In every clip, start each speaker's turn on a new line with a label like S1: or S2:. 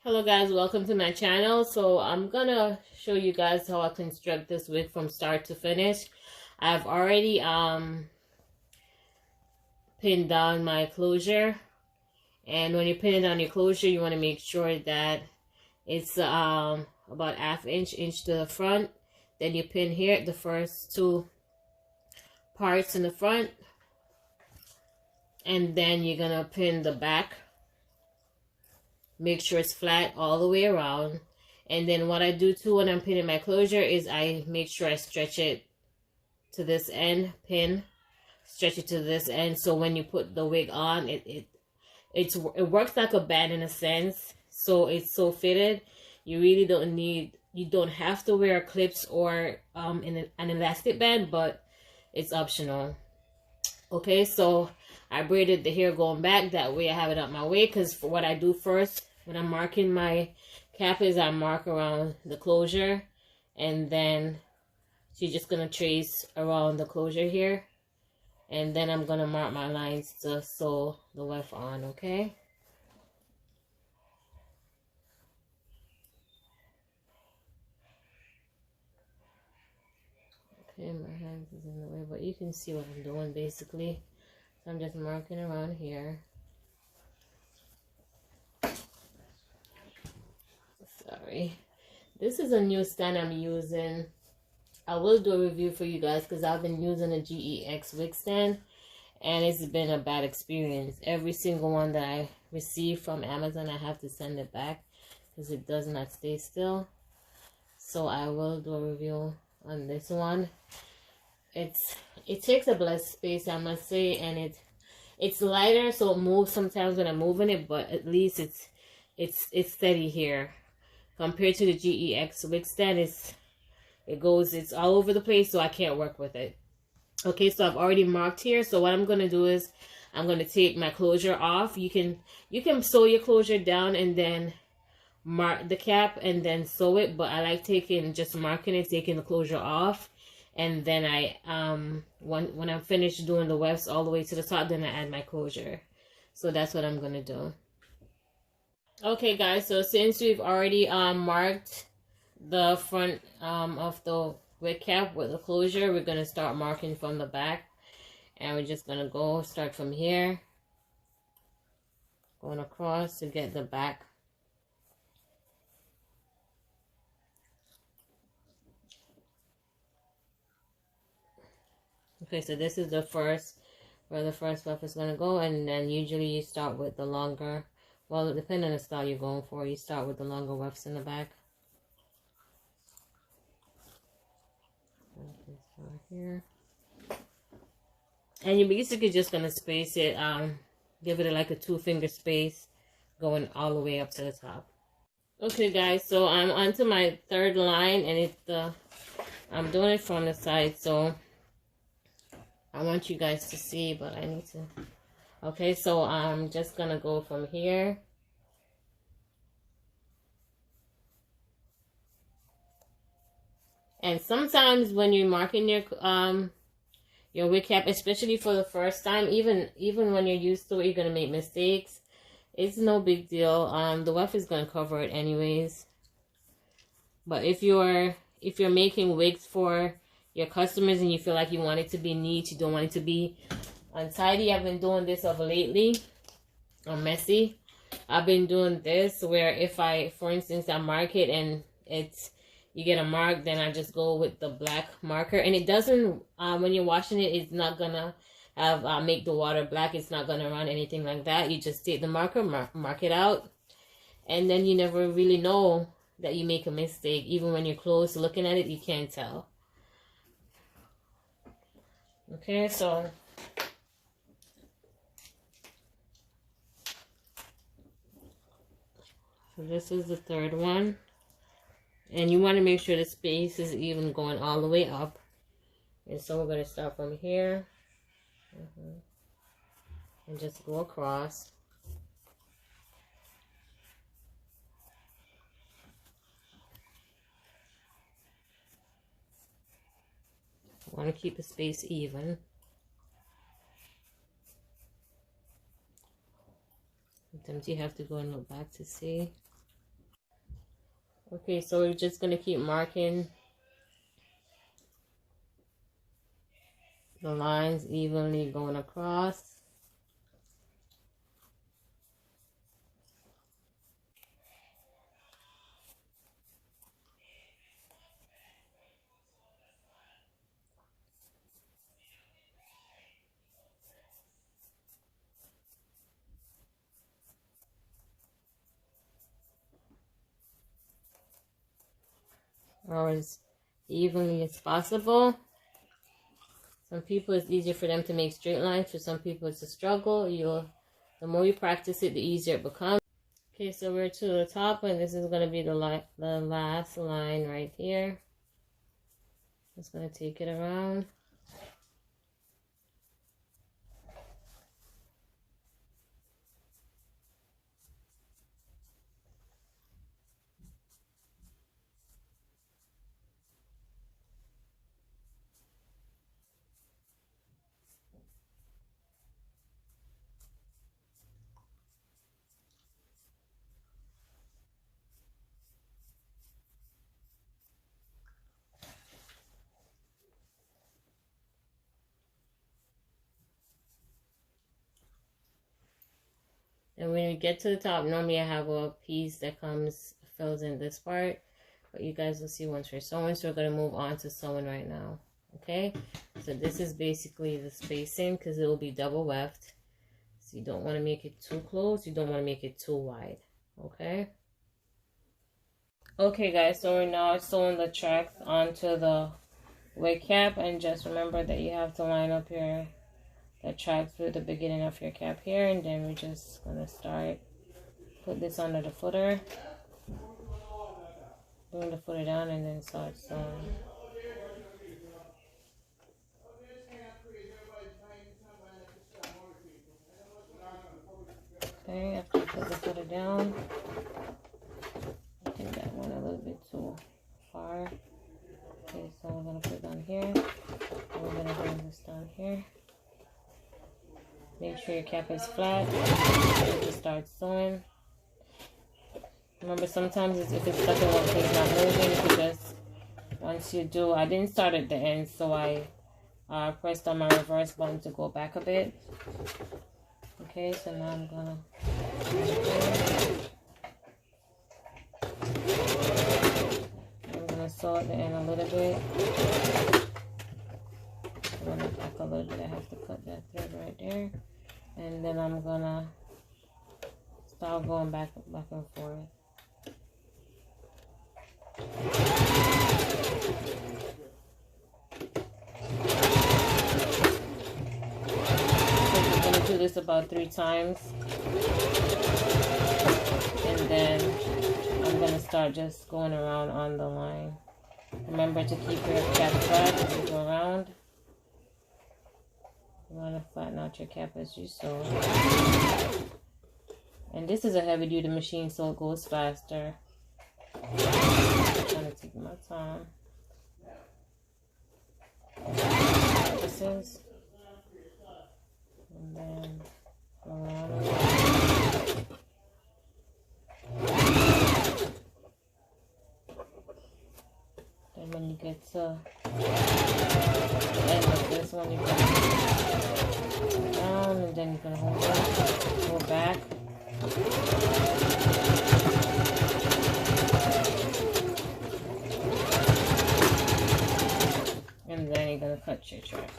S1: Hello guys, welcome to my channel. So I'm gonna show you guys how I construct this wig from start to finish. I've already pinned down my closure, and when you're pinning down your closure, you want to make sure that it's about ½ inch to the front. Then you pin here the first two parts in the front, and then you're gonna pin the back. Make sure it's flat all the way around. And then what I do too when I'm pinning my closure is I make sure I stretch it to this end, stretch it to this end, so when you put the wig on, it works like a band in a sense. So it's so fitted. You really don't have to wear clips or an elastic band, but it's optional. Okay, so I braided the hair going back, that way I have it up my way, because for what I do first when I'm marking my cap is I mark around the closure, and then she's just going to trace around the closure here, and then I'm going to mark my lines to sew the weft on, okay? Okay, my hands is in the way, but you can see what I'm doing basically. So I'm just marking around here. Sorry. This is a new stand I'm using. I will do a review for you guys because I've been using a GEX wig stand, and it's been a bad experience. Every single one that I receive from Amazon, I have to send it back because it does not stay still. So I will do a review on this one. It takes up less space, I must say, and it's lighter, so it moves sometimes when I'm moving it, but at least it's steady here compared to the GEX wig stand. It's all over the place, so I can't work with it. Okay, so I've already marked here. So what I'm gonna do is I'm gonna take my closure off. You can sew your closure down and then mark the cap and then sew it, but I like taking the closure off, and then I when I'm finished doing the wefts all the way to the top, then I add my closure. So that's what I'm gonna do. Okay guys, so since we've already marked the front of the wig cap with the closure, we're gonna start marking from the back, and we're just gonna start from here, going across to get the back. Okay, so this is where the first weft is going to go, and then usually you start with the longer, well, depending on the style you're going for, you start with the longer wefts in the back. Okay, start here. And you're basically just going to space it, give it like a 2-finger space, going all the way up to the top. Okay guys, so I'm onto my third line, and I'm doing it from the side, so I want you guys to see, but I need to. Okay, so I'm just gonna go from here. And sometimes when you're marking your wig cap, especially for the first time, even when you're used to it, you're gonna make mistakes. It's no big deal. The weft is gonna cover it anyways. But if you're making wigs for your customers and you feel like you want it to be neat, you don't want it to be untidy. I've been doing this of lately, or messy. I've been doing this where if for instance, I mark it and you get a mark, then I just go with the black marker, and it doesn't, when you're washing it, it's not gonna have, make the water black. It's not gonna run, anything like that. You just take the marker, mark it out, and then you never really know that you make a mistake. Even when you're close looking at it, you can't tell. Okay, so this is the third one, and you want to make sure the space is even going all the way up. And so we're going to start from here and just go across. Want to keep the space even. Sometimes you have to go and look back to see. Okay, so we're just gonna keep marking the lines evenly going across. Or as evenly as possible. Some people it's easier for them to make straight lines. For some people it's a struggle. The more you practice it, the easier it becomes. Okay, so we're to the top, and this is gonna be the last line right here. Just gonna take it around. And when you get to the top, normally I have a piece that fills in this part. But you guys will see once we're sewing. So we're going to move on to sewing right now. Okay? So this is basically the spacing because it will be double weft. So you don't want to make it too close. You don't want to make it too wide. Okay? Okay guys, so we're now sewing the tracks onto the wig cap. And just remember that you have to line up the tracks with the beginning of your cap here, and then we're just gonna put this under the footer, bring the footer down, and then start sewing. Okay, after you put the footer down, I think that went a little bit too far. Okay, so we're gonna put it down here, and we're gonna bring this down here. Make sure your cap is flat. Just start sewing. Remember, sometimes if it's stuck in one place, not moving, you can just, once you do, I didn't start at the end, so I pressed on my reverse button to go back a bit. Okay, so now I'm gonna sew at the end a little bit. I'm gonna back a little bit. I have to cut that thread right there, and then I'm gonna start going back and forth. So I'm gonna do this about 3 times, and then I'm gonna start just going around on the line. Remember to keep your cap flat as you go around. You want to flatten out your cap as you sew. And this is a heavy duty machine, so it goes faster. I'm trying to take my time. This is. And then around. Then when you get to the end of this one, you're going to go down, and then you're going to hold it, go back. And then you're going to cut your track.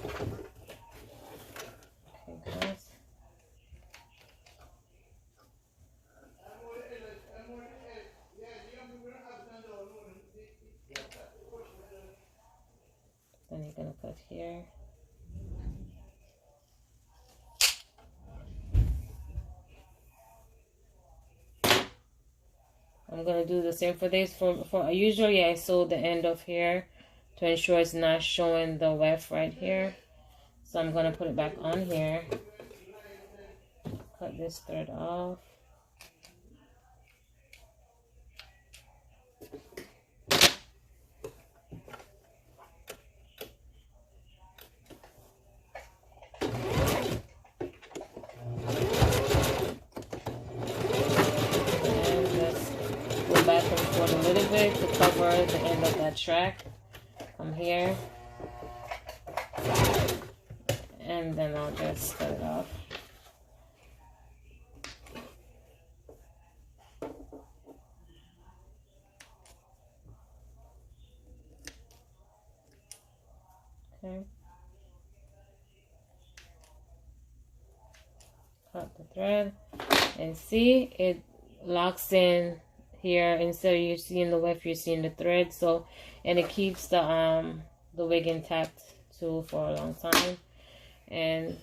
S1: Okay, guys. Then you're going to cut here. I'm going to do the same for this. Usually I sew the end of here to ensure it's not showing the weft right here. So I'm going to put it back on here. Cut this thread off. forward a little bit to cover the end of that track. From here. And then I'll just cut it off. Okay. Cut the thread. And see, it locks in here. Instead of you seeing the weft, you're seeing the thread. So, and it keeps the wig intact too for a long time. And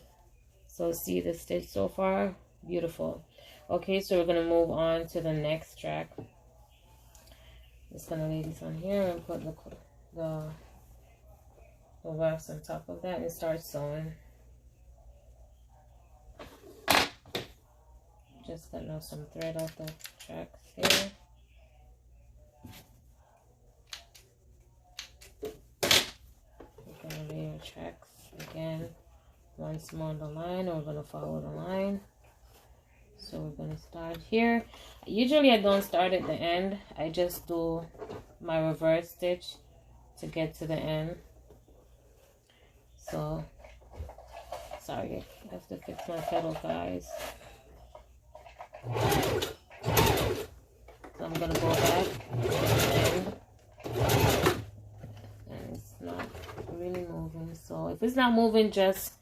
S1: so see the stitch so far, beautiful. Okay, so we're gonna move on to the next track. Just gonna lay this on here and put the wefts on top of that and start sewing. Just cutting off some thread off the tracks here. We're gonna lay our tracks again once more on the line, or we're gonna follow the line. So we're gonna start here. Usually I don't start at the end. I just do my reverse stitch to get to the end. So sorry, I have to fix my kettle, guys. So I'm gonna go back and it's not really moving. So if it's not moving, just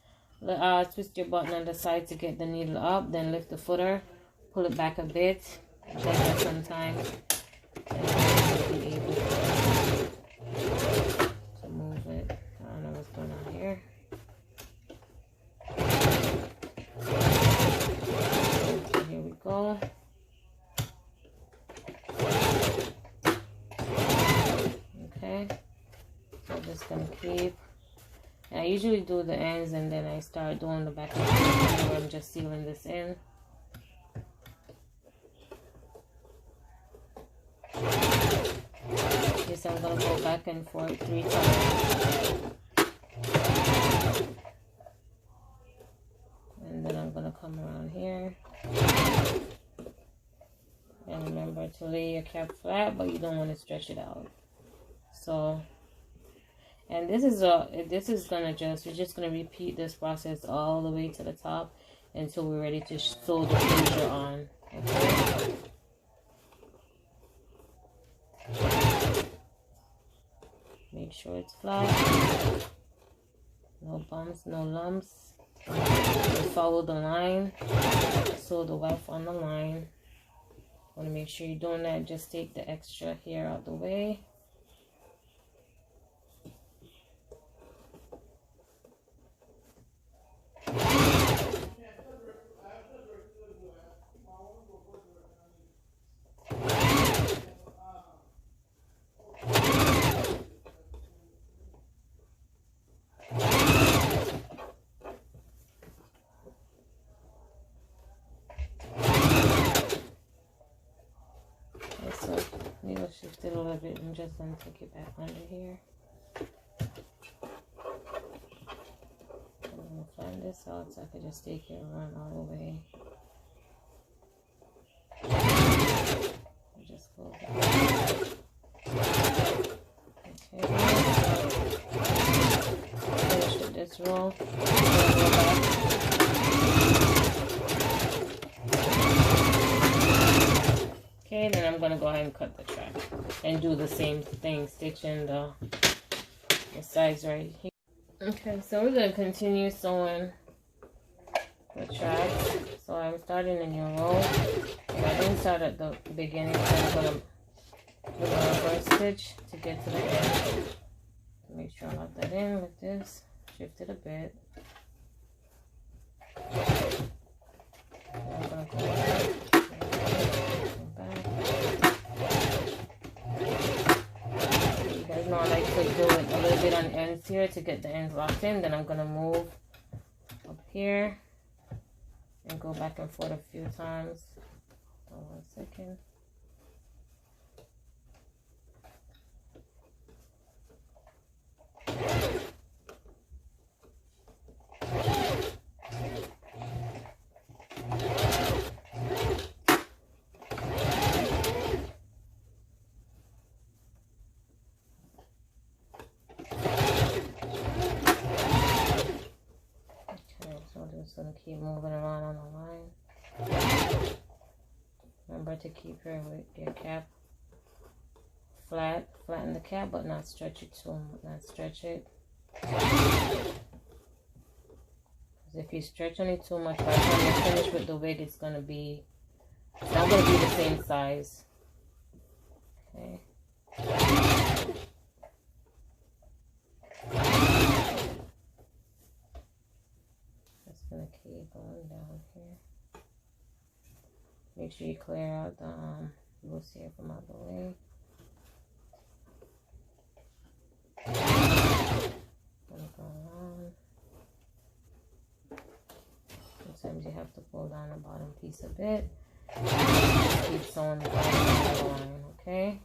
S1: twist your button on the side to get the needle up, then lift the footer, pull it back a bit, take that some time, and you'll be able to move it. I don't know what's going on here. So here we go. Okay, so I'm just gonna keep. I usually do the ends and then I start doing the back and forth where I'm just sealing this in. Yes, I'm gonna go back and forth 3 times. And then I'm gonna come around here. And remember to lay your cap flat, but you don't want to stretch it out. So, and we're just gonna repeat this process all the way to the top until we're ready to sew the closure on. Okay. Make sure it's flat. No bumps, no lumps. Follow the line. Sew the weft on the line. Want to make sure you're doing that. Just take the extra hair out the way. Shift it a little bit and just then take it back under here. I'm gonna flatten this out so I can just take it and run all the way. Just close it. Okay. Finish with this roll. Go back. Okay, then I'm gonna go ahead and cut the track and do the same thing, stitching the sides right here. Okay, so we're gonna continue sewing the track. So I'm starting a new row, and I didn't start at the beginning, so I'm gonna do a reverse stitch to get to the end. Make sure I lock that in with this. Shift it a bit. I'm gonna go back. I like to do it a little bit on the ends here to get the ends locked in. Then I'm gonna move up here and go back and forth a few times. Hold on 1 second. keep moving around on the line. Remember to keep your cap flat. Flatten the cap, but not stretch it too much. Not stretch it. Because if you stretch on it too much, by the time you finish with the wig, it's not gonna be the same size. Okay. Just gonna keep going down here. Make sure you clear out the loose hair from out the way. Gonna go around. Sometimes you have to pull down the bottom piece a bit. Keep sewing the bottom of the line, okay?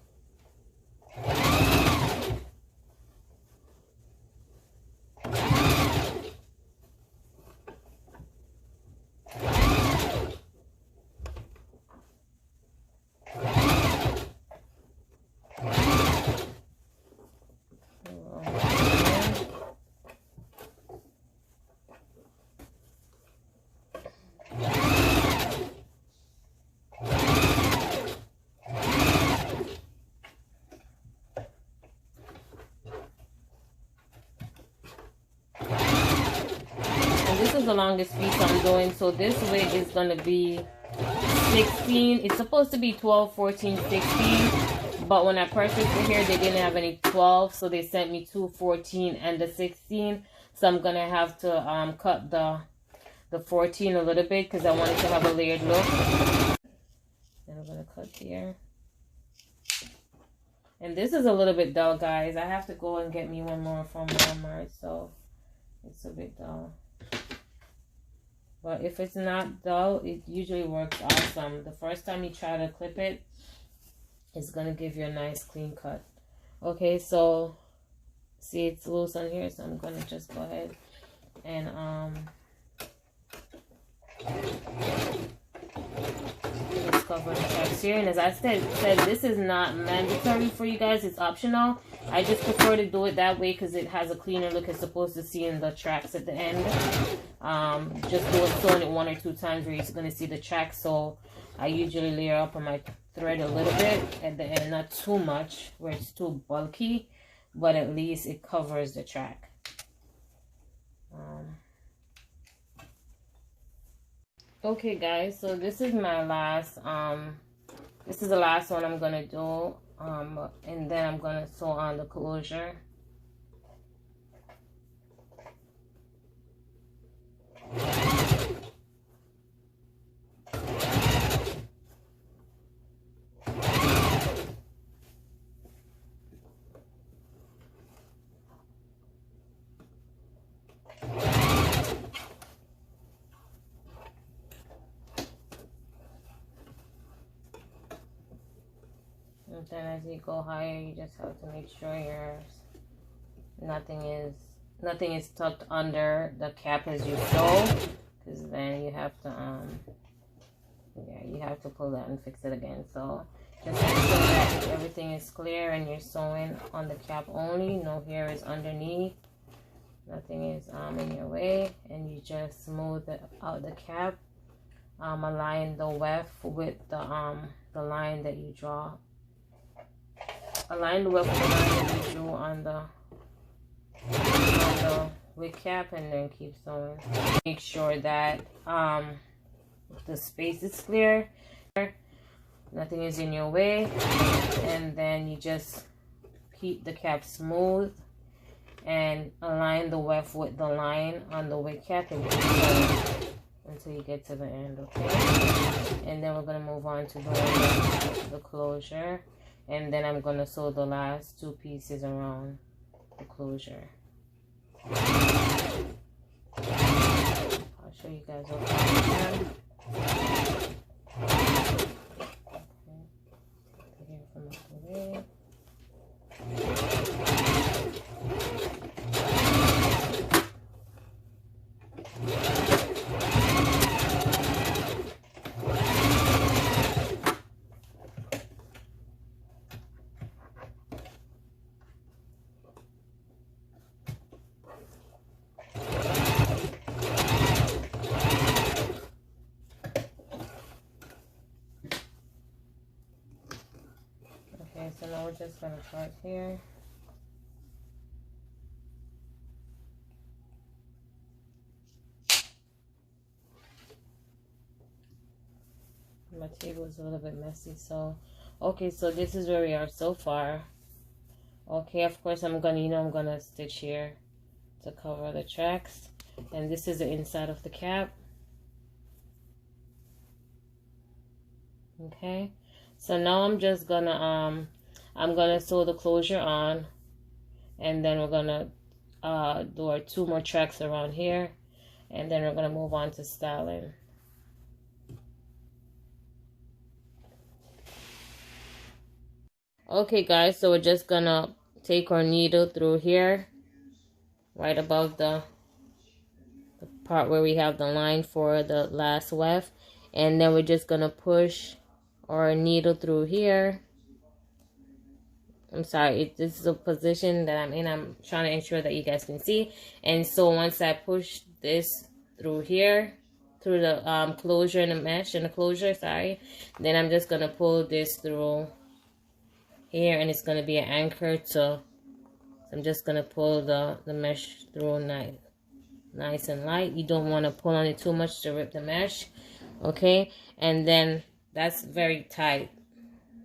S1: The longest piece I'm doing, so this wig is going to be 16. It's supposed to be 12, 14, 16, but when I purchased the hair they didn't have any 12, so they sent me 2 14 and the 16. So I'm gonna have to cut the 14 a little bit because I wanted to have a layered look. Then I'm gonna cut here. And this is a little bit dull, guys. I have to go and get me one more from Walmart, so it's a bit dull. But if it's not dull, it usually works awesome. The first time you try to clip it, it's going to give you a nice clean cut. Okay, so see it's loose on here, so I'm going to just go ahead and just cover the tracks here. And as I said, this is not mandatory for you guys. It's optional. I just prefer to do it that way because it has a cleaner look as opposed to seeing the tracks at the end. Just do it, sewing it 1 or 2 times where you're going to see the tracks. So I usually layer up on my thread a little bit at the end, not too much where it's too bulky, but at least it covers the track. Okay guys, so this is my last this is the last one I'm gonna do, and then I'm gonna sew on the closure. And then as you go higher, you just have to make sure nothing is tucked under the cap as you sew, because then you have to you have to pull that and fix it again. So just make sure that everything is clear and you're sewing on the cap only. No hair is underneath. Nothing is in your way, and you just smooth out the cap. Align the weft with the line that you draw. Align the weft with the line that you drew on the wig cap, and then keep sewing. Make sure that the space is clear, nothing is in your way, and then you just keep the cap smooth and align the weft with the line on the wig cap and keep sewing until you get to the end. Okay, and then we're going to move on to doing the closure, and then I'm going to sew the last 2 pieces around the closure. I'll show you guys what I can. Okay, here from the way. so now we're just gonna start here. My table is a little bit messy, so okay, so this is where we are so far. Okay, of course I'm gonna stitch here to cover the tracks, and this is the inside of the cap. Okay, so now I'm just gonna I'm gonna sew the closure on, and then we're gonna do our 2 more tracks around here, and then we're gonna move on to styling. Okay guys, so we're just gonna take our needle through here, right above the part where we have the line for the last weft, and then we're just gonna push our needle through here. I'm sorry, this is a position that I'm in. I'm trying to ensure that you guys can see. And so once I push this through here, through the closure and the mesh and the closure, sorry, then I'm just gonna pull this through here, and it's going to be an anchor to, I'm just going to pull the mesh through nice and light. You don't want to pull on it too much to rip the mesh. Okay, and then that's very tight.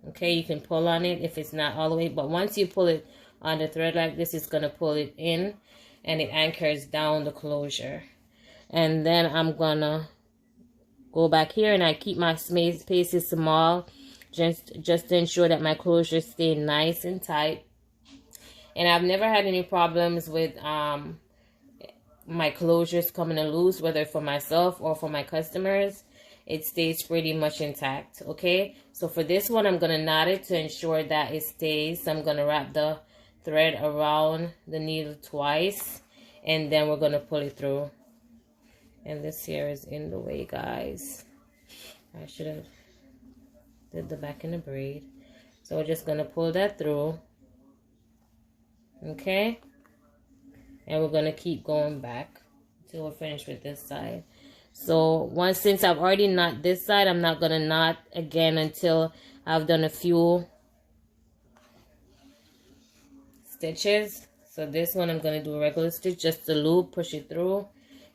S1: Okay, you can pull on it if it's not all the way, but once you pull it on the thread like this, it's going to pull it in, and it anchors down the closure. And then I'm going to go back here, and I keep my spaces small, just to ensure that my closures stay nice and tight. And I've never had any problems with my closures coming loose, whether for myself or for my customers. It stays pretty much intact. Okay, so for this one, I'm gonna knot it to ensure that it stays. So I'm gonna wrap the thread around the needle twice, and then we're gonna pull it through. And this here is in the way, guys. I should have did the back in the braid. So we're just gonna pull that through. Okay, and we're gonna keep going back until we're finished with this side. So since I've already knot this side, I'm not gonna knot again until I've done a few stitches. So this one I'm gonna do a regular stitch, just a loop, push it through,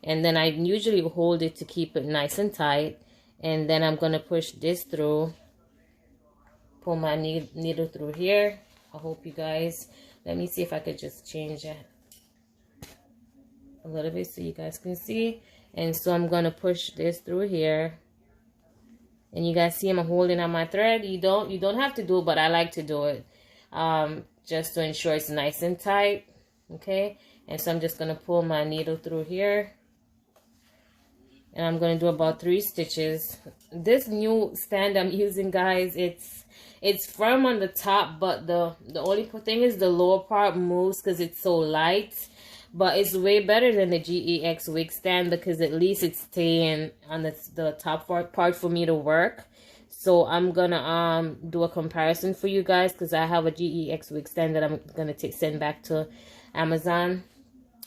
S1: and then I usually hold it to keep it nice and tight, and then I'm gonna push this through, pull my needle through here. I hope you guys, let me see if I could just change it a little bit so you guys can see. And so I'm gonna push this through here, and you guys see I'm holding on my thread. You don't have to do it, but I like to do it just to ensure it's nice and tight. Okay, and so I'm just gonna pull my needle through here, and I'm gonna do about 3 stitches. This new stand I'm using, guys, it's firm on the top, but the only thing is the lower part moves because it's so light. But it's way better than the GEX wig stand, because at least it's staying on the top part for me to work. So I'm gonna do a comparison for you guys, because I have a GEX wig stand that I'm gonna send back to Amazon.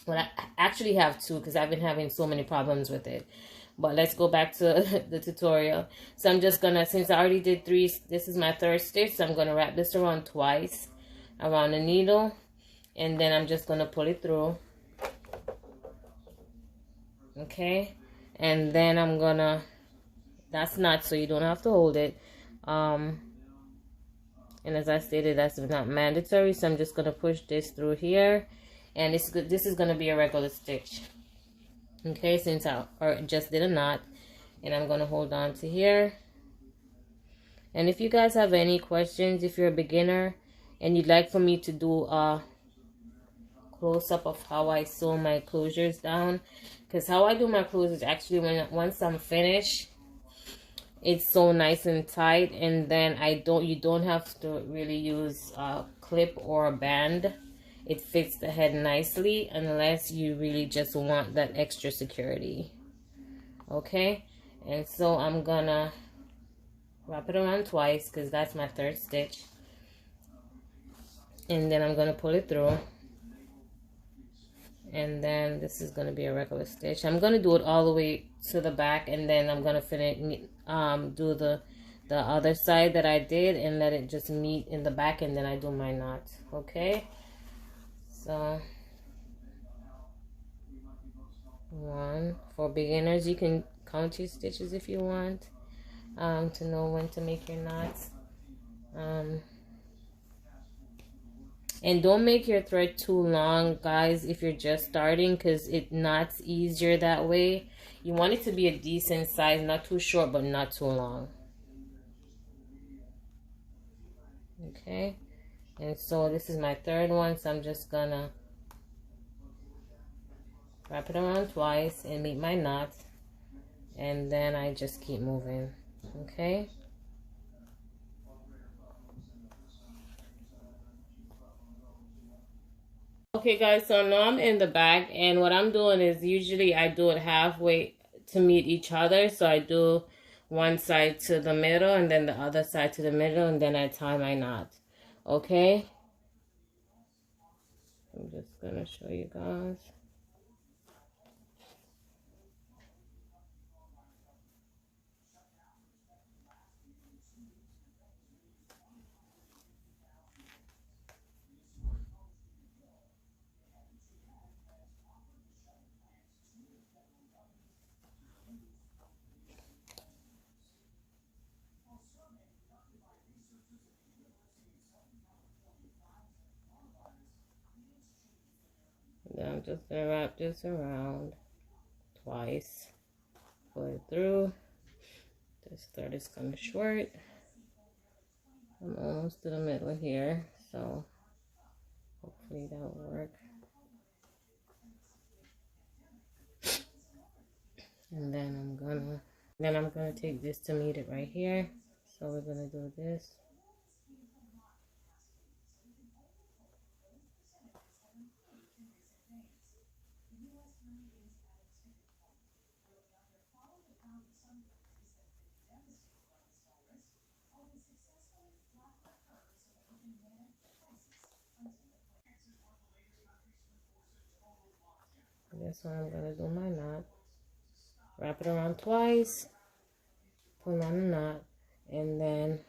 S1: Well, I actually have 2, because I've been having so many problems with it. But let's go back to the tutorial. So I'm just gonna, since I already did 3, this is my 3rd stitch, so I'm gonna wrap this around twice around the needle, and then I'm just gonna pull it through. Okay, and then I'm gonna, that's not, so you don't have to hold it, and as I stated, that's not mandatory. So I'm just gonna push this through here, and this is gonna be a regular stitch. Okay, since I just did a knot, and I'm gonna hold on to here. And if you guys have any questions, if you're a beginner and you'd like for me to do a close-up of how I sew my closures down, because how I do my closures, actually, once I'm finished, it's so nice and tight, and then you don't have to really use a clip or a band. It fits the head nicely, unless you really just want that extra security. Okay, and so I'm gonna wrap it around twice, because that's my 3rd stitch, and then I'm gonna pull it through. And then this is going to be a regular stitch. I'm going to do it all the way to the back, and then I'm going to finish do the the other side that I did and let it just meet in the back, and then I do my knot. Okay, so 1. For beginners, you can count your stitches if you want, to know when to make your knots. And don't make your thread too long, guys, if you're just starting, because it knots easier that way. You want it to be a decent size, not too short but not too long. Okay, and so this is my 3rd one, so I'm just gonna wrap it around twice and make my knot, and then I just keep moving. Okay, okay guys, so now I'm in the back, and what I'm doing is usually I do it halfway to meet each other. So I do one side to the middle and then the other side to the middle, and then I tie my knot. Okay, I'm just gonna show you guys. Then I'm just gonna wrap this around twice, pull it through. This thread is kind of short. I'm almost to the middle here, so hopefully that'll work. And then I'm gonna take this to meet it right here. So we're gonna do this. This one I'm gonna do my knot, wrap it around twice, pull on the knot, and then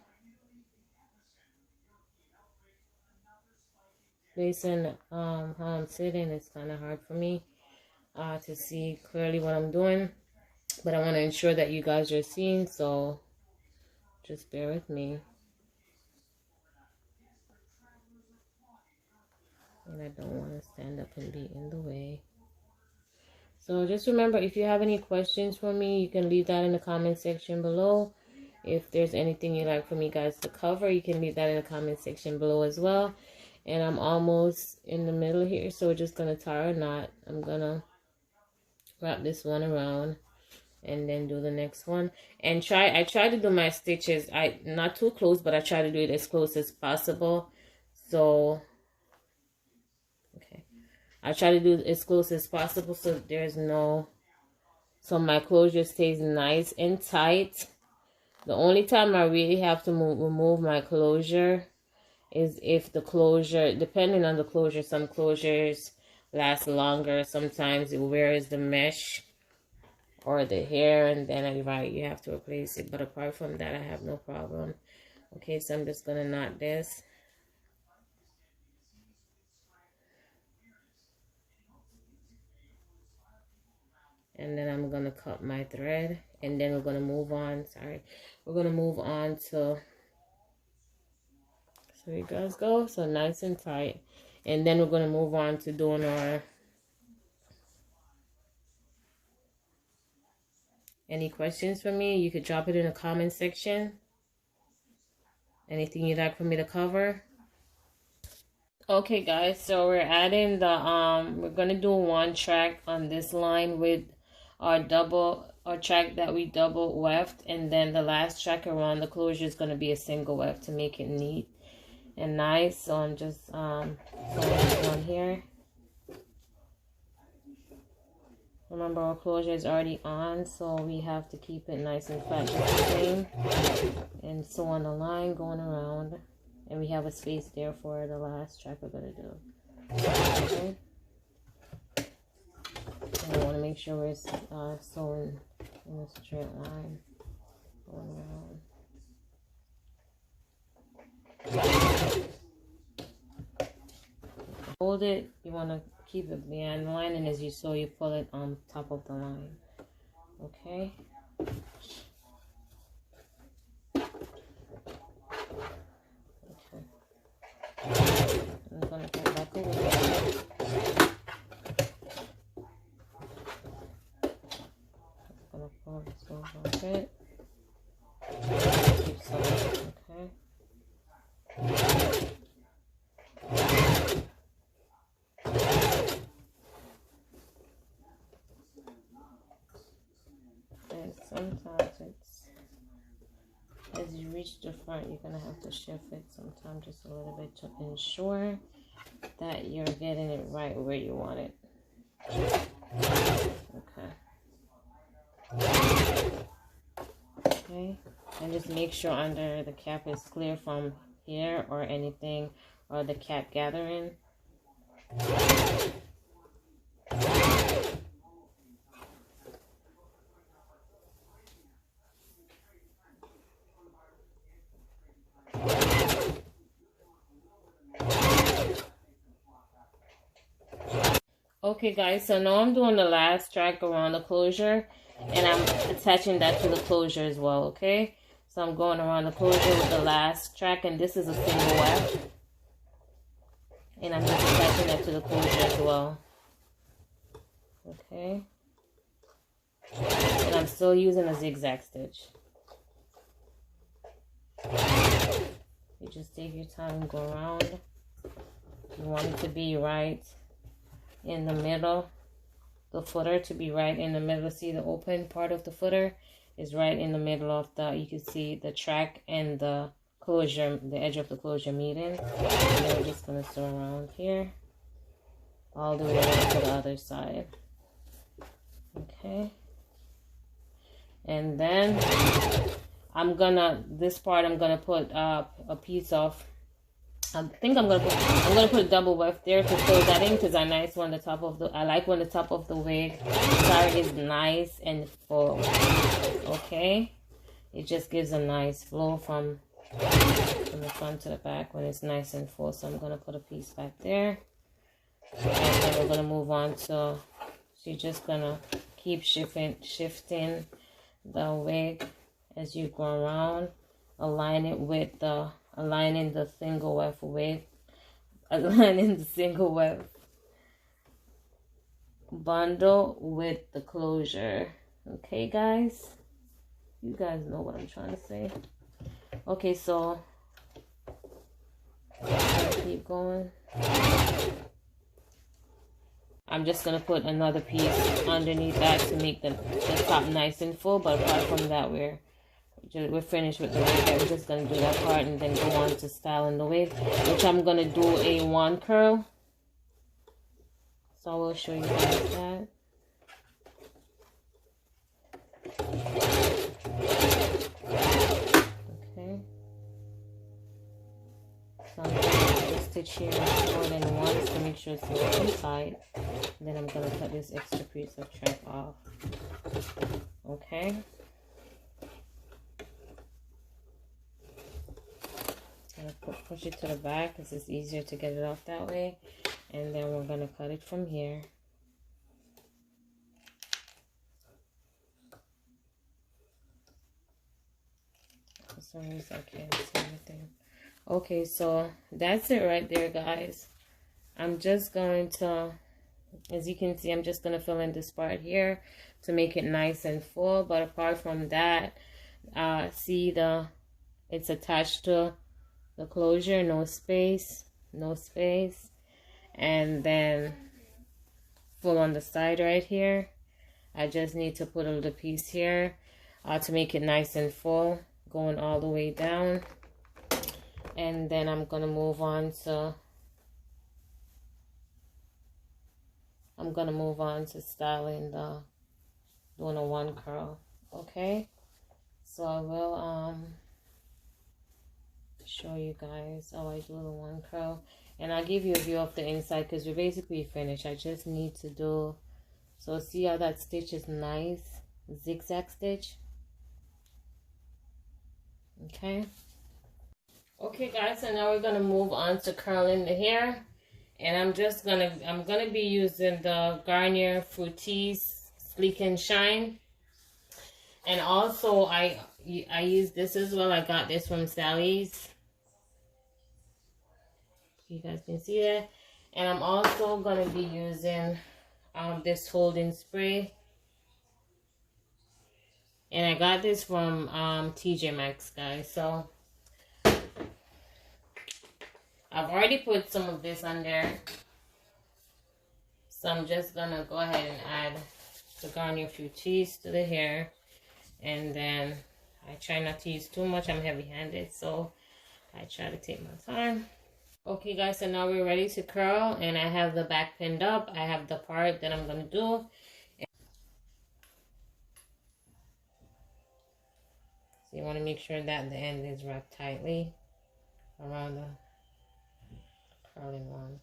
S1: based on how I'm sitting, it's kind of hard for me to see clearly what I'm doing, but I want to ensure that you guys are seeing, so just bear with me. And I don't want to stand up and be in the way. So just remember, if you have any questions for me, you can leave that in the comment section below. If there's anything you'd like for me guys to cover, you can leave that in the comment section below as well. And I'm almost in the middle here, so we're just going to tie a knot. I'm going to wrap this one around and then do the next one. And I try to do my stitches, not too close, but I try to do it as close as possible. So, okay. I try to do it as close as possible so there's no, so my closure stays nice and tight. The only time I really have to remove my closure is if the closure, depending on the closure, some closures last longer. Sometimes it wears the mesh or the hair, and then you have to replace it. But apart from that, I have no problem. Okay, so I'm just gonna knot this. And then I'm gonna cut my thread, and then we're gonna move on. We're gonna move on to, so you guys go, so nice and tight. And then we're gonna move on to doing our, any questions for me, you could drop it in the comment section. Anything you'd like for me to cover? Okay guys, so we're adding the we're gonna do one track on this line with our track that we double weft, and then the last track around the closure is gonna be a single weft to make it neat and nice. So I'm just sewing this on here. Remember, our closure is already on, so we have to keep it nice and flat, just the same, and sew on the line going around. And we have a space there for the last track we're going to do. Okay. And I want to make sure we're sewing in a straight line going around. hold it, you want to keep it behind the line, and as you saw, you pull it on top of the line. Okay. I'm gonna put back over here. I'm gonna pull this over a bit. Keep some, okay. And sometimes it's, as you reach the front, you're gonna have to shift it sometimes just a little bit to ensure that you're getting it right where you want it. Okay, and just make sure under the cap is clear from here or anything, or the cap gathering. Okay guys, so now I'm doing the last track around the closure, and I'm attaching that to the closure as well, okay? So I'm going around the closure with the last track, and this is a single weft. And I'm just attaching that to the closure as well. Okay? And I'm still using a zigzag stitch. You just take your time and go around. You want it to be right in the middle, the footer to be right in the middle. See, the open part of the footer is right in the middle of the, you can see the track and the closure, the edge of the closure meeting. And then we're just going to sew around here all the way around to the other side. Okay, and then this part I'm gonna put a piece of, I think I'm gonna put a double weft there to fill that in, because I like when the top of the wig side is nice and full. Okay, it just gives a nice flow from the front to the back when it's nice and full. So I'm gonna put a piece back there, and then we're gonna move on to, so you're just gonna keep shifting the wig as you go around, aligning the single weft wig, aligning the single weft bundle with the closure. Okay guys, you guys know what I'm trying to say. Okay, so keep going. I'm just gonna put another piece underneath that to make the top nice and full, but apart from that, we're finished with the wig. I'm just gonna do that part and then go on to styling the wig, which I'm gonna do a 1 curl. So I will show you guys that. Okay. So I'm going to stitch here more than once to make sure it's nice and tight. Then I'm gonna cut this extra piece of track off. Okay. Push it to the back because it's easier to get it off that way, and then we're gonna cut it from here. For some reason I can't see anything. Okay, so that's it right there, guys. I'm just going to, as you can see, I'm just gonna fill in this part here to make it nice and full. But apart from that, see it's attached to the closure, no space, and then full on the side right here. I just need to put a little piece here to make it nice and full, going all the way down. And then I'm gonna move on to styling doing a 1 curl. Okay, so I will show you guys how I do the 1 curl, and I'll give you a view of the inside because we're basically finished. I just need to do, so see how that stitch is nice, zigzag stitch. Okay, guys, so now we're gonna move on to curling the hair, And I'm gonna be using the Garnier Fructis Sleek and Shine. And also I use this as well. I got this from Sally's. You guys can see that. And I'm also gonna be using this holding spray. And I got this from TJ Maxx, guys. So I've already put some of this on there. So I'm just gonna go ahead and add the Garnier Fructis to the hair. And then I try not to use too much. I'm heavy-handed, so I try to take my time. Okay, guys, so now we're ready to curl. And I have the back pinned up. I have the part that I'm gonna do. So you want to make sure that the end is wrapped tightly around the curling one.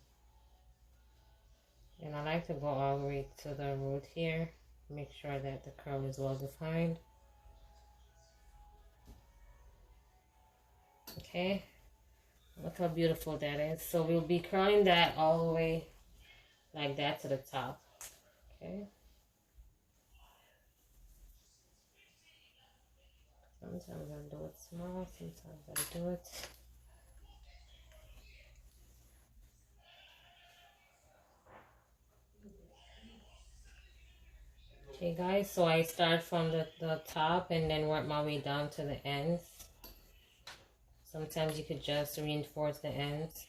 S1: And I like to go all the way to the root here. Make sure that the curl is well defined. Okay. Look how beautiful that is. So we'll be curling that all the way like that to the top. Okay. Sometimes I do it small, sometimes I do it. Okay, guys, so I start from the top and then work my way down to the ends. Sometimes you could just reinforce the ends.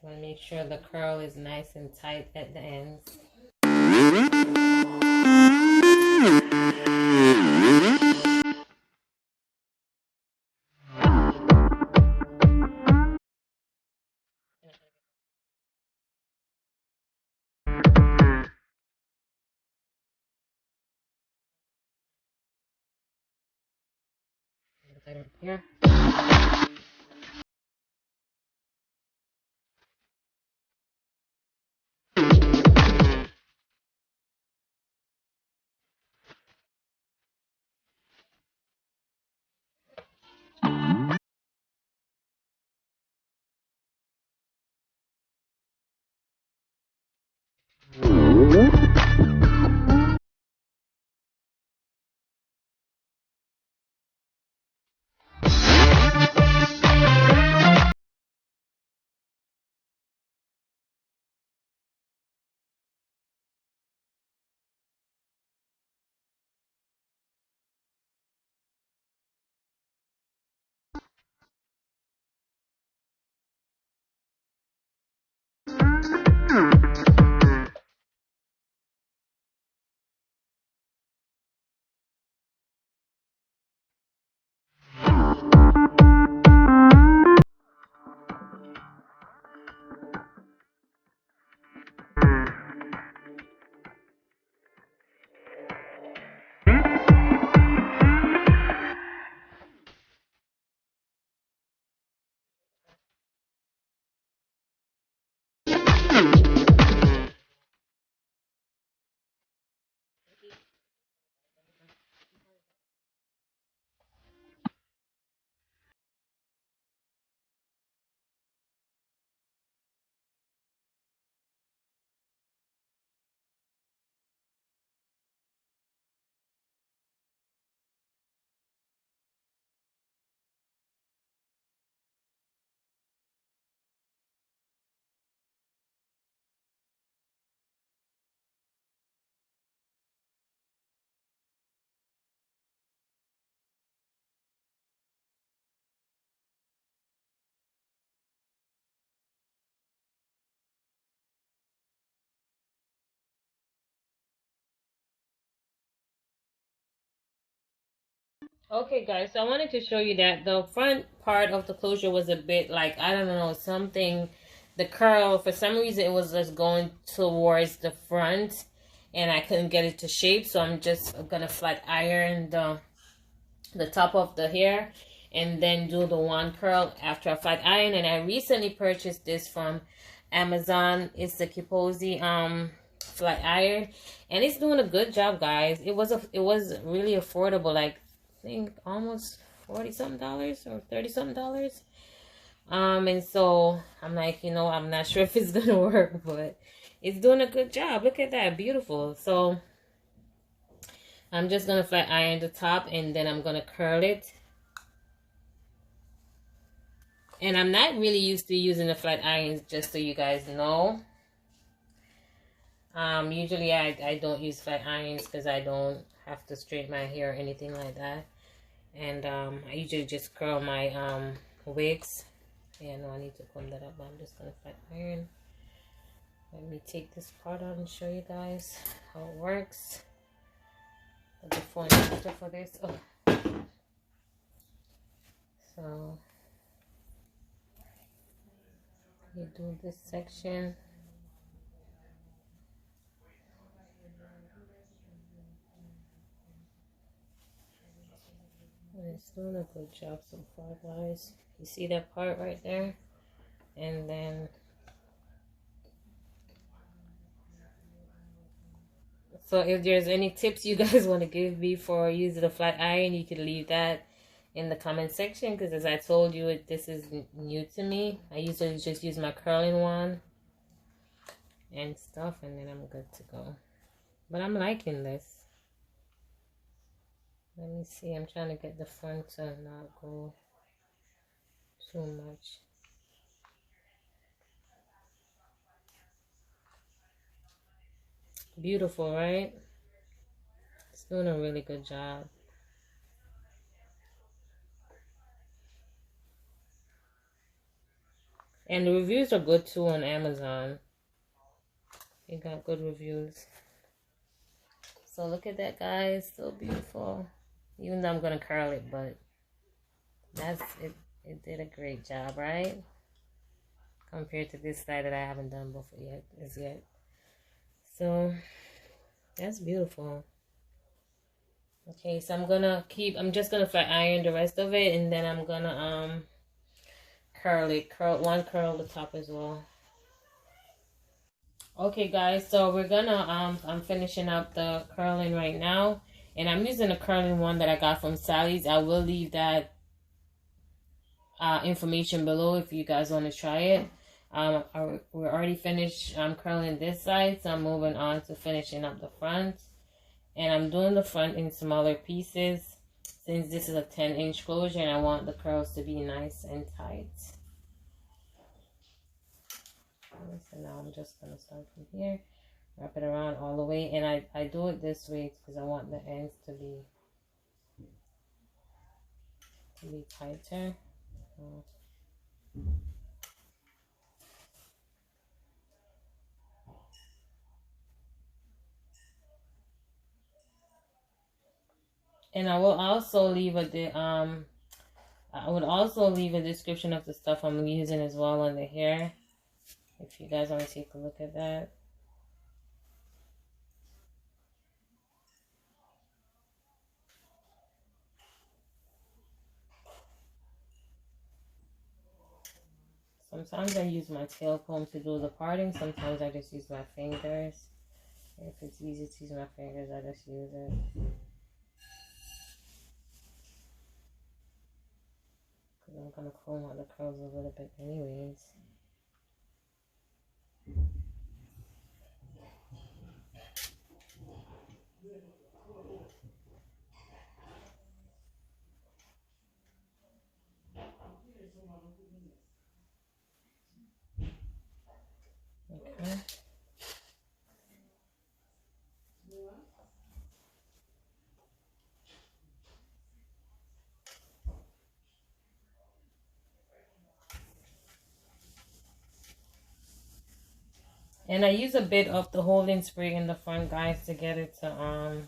S1: You want to make sure the curl is nice and tight at the ends. Here. Okay, guys, so I wanted to show you that the front part of the closure was a bit like, I don't know, something, the curl, for some reason it was just going towards the front and I couldn't get it to shape. So I'm just gonna flat iron the top of the hair and then do the one curl after I flat iron. And I recently purchased this from Amazon. It's the Kiposi flat iron and it's doing a good job, guys. It was really affordable, like think almost $40 something or $30 something. And so I'm like, you know, I'm not sure if it's gonna work, but it's doing a good job. Look at that, beautiful. So I'm just gonna flat iron the top, and then I'm gonna curl it. And I'm not really used to using the flat irons, just so you guys know. Usually I don't use flat irons because I don't have to straighten my hair or anything like that. And I usually just curl my wigs. Yeah, no, I need to comb that up, but I'm just gonna flat iron. Let me take this part out and show you guys how it works. The before and after for this. Oh. So you do this section. And it's doing a good job so far, guys. You see that part right there? And then so if there's any tips you guys want to give me for using the flat iron, you can leave that in the comment section, because as I told you, this is new to me. I usually just use my curling one and stuff, and then I'm good to go. But I'm liking this. Let me see, I'm trying to get the front to not go too much. Beautiful, right? It's doing a really good job. And the reviews are good too on Amazon. They got good reviews. So look at that, guys. So beautiful. Even though I'm going to curl it, but that's it. It did a great job, right? Compared to this side that I haven't done before yet. So that's beautiful. Okay, so I'm just gonna flat iron the rest of it, and then I'm gonna curl the top as well. Okay guys, so we're gonna I'm finishing up the curling right now, and I'm using a curling one that I got from Sally's. I will leave that information below if you guys want to try it. We're already finished curling this side, so I'm moving on to finishing up the front. And I'm doing the front in smaller pieces, since this is a 10-inch closure and I want the curls to be nice and tight. So now I'm just going to start from here, wrap it around all the way, and I do it this way because I want the ends to be tighter. And I will also leave a description of the stuff I'm using as well on the hair, if you guys want to take a look at that. Sometimes I use my tail comb to do the parting. Sometimes I just use my fingers. If it's easy to use my fingers, I just use it. Because I'm going to comb out the curls a little bit anyways. Okay. And I use a bit of the holding spray in the front, guys, to get it to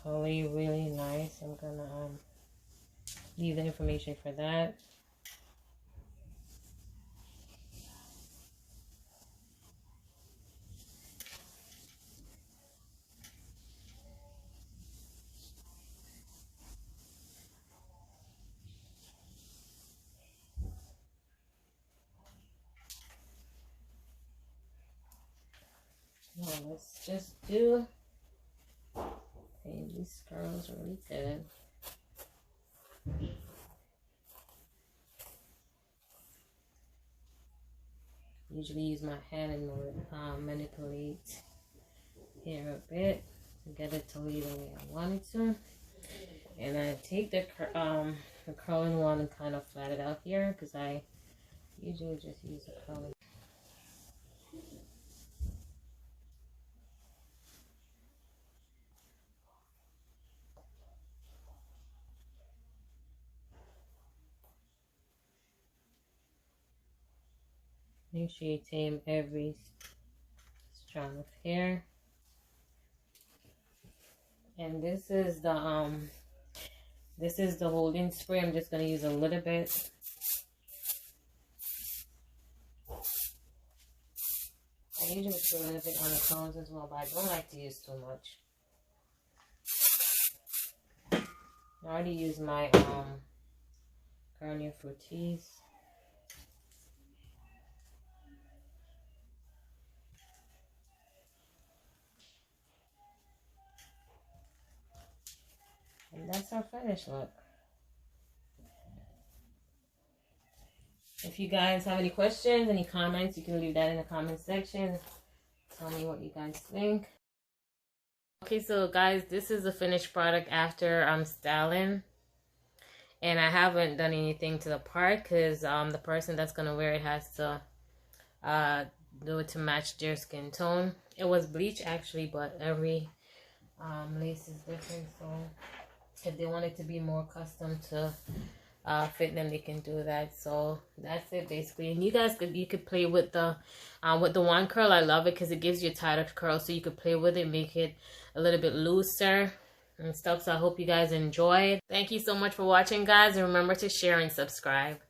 S1: lay really nice. I'm gonna leave the information for that. Now let's just do Okay, these curls are really good. Usually use my hand and manipulate hair a bit to get it to lay the way I want it to. And I take the curling one and kind of flat it out here because I usually just use a curling. Make sure you tame every strand of hair. And this is the holding spray. I'm just gonna use a little bit. I usually put a little bit on the cones as well, but I don't like to use too much. I already used my Garnier Fructis. And that's our finished look. If you guys have any questions, any comments, you can leave that in the comment section. Tell me what you guys think. Okay, so guys, this is the finished product after styling. And I haven't done anything to the part because the person that's going to wear it has to do it to match their skin tone. It was bleach actually, but every lace is different. So if they want it to be more custom to fit them, they can do that. So that's it basically. And you guys could play with the one curl. I love it because it gives you a tighter curl, so you could play with it, make it a little bit looser and stuff. So I hope you guys enjoyed. Thank you so much for watching, guys, and remember to share and subscribe.